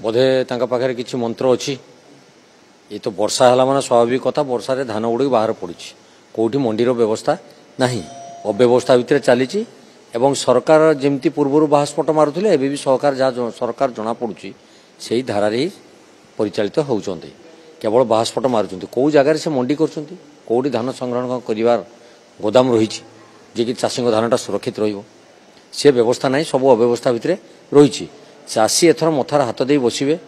बोधे पाखे किसी मंत्र अच्छी ये तो वर्षा है माने स्वाभाविक कथा वर्षा रे धान गुड़ी बाहर पड़ी कौटी मंडीर व्यवस्था नहीं अव्यवस्था भितर चली सरकार जमती पूर्व बाहस्फोट मारुले एवं भी सरकार जना पड़ी से धारार ही परिचालित होती केवल बाहस्फोट मारुंट कौ जगार से मंडी करोटी धान संग्रहण कर गोदाम रही कि चाषी धानटा सुरक्षित रे व्यवस्था नहीं सब अव्यवस्था भितर रही चाषी एथर मथार हाथ दे बसवे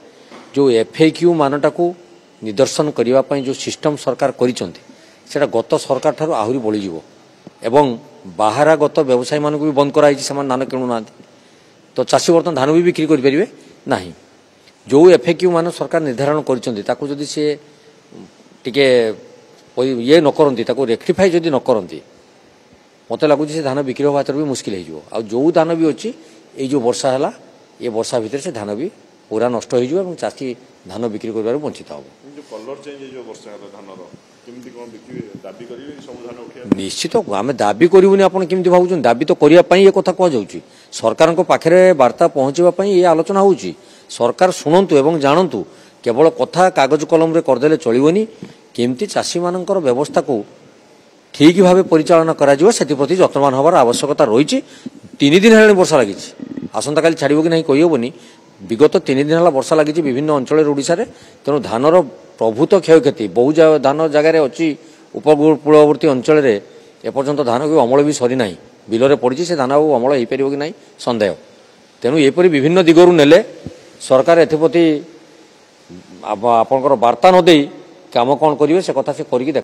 जो एफएक्यू मानटा को निदर्शन करने जो सिस्टम सरकार करा गत सरकार ठार आहरी बढ़ीज एवं बाहर गत व्यवसायी मानक भी बंद कराई धान किणुना तो चाषी बर्तमान धान भी बिक्री करें ना जो एफएक्यू मान सरकार निर्धारण कर सी टे ये न करती रेक्टिफाई जदि न करती मत लगुच धान बिक्री होगा भी मुस्किल हो जो धान भी अच्छी ये जो वर्षा है ये वर्षा भितर से धान भी पूरा नष्ट हो चाषी धान बिक्री कर वंचित हम निश्चित आम दाबी करूनी आपड़ केमी भाव दाबी तो करने ये कथा कहुच्छी सरकार पाखे वार्ता पहुँचापी ये आलोचना हो सरकार शुणु एवं जानतु केवल कथा कागज कलम करदे चलनी केमती चाषी मान व्यवस्था को ठीक भाव परिचालन करप्रति जत्नवान हबार आवश्यकता रही 3 दिन है वर्षा लगी आसंता काली छाड़ब कि नहीं कहीहबनी विगत 3 दिन है वर्षा लगी विभिन्न अंचल ओडिशा रे तेणु धानर प्रभुत क्षयक्षति बहु धान जगार अच्छी उपकूलवर्ती अंचल में एपर्यंत धान को अमल भी सरी ना बिलरे पड़ी से धान अमल हो पार कि नहीं सन्देह तेणु एपरी विभिन्न दिगरू नेले सरकार एप्रति आपणकर वार्ता न दे काम कौन करेंगे से कथा से करके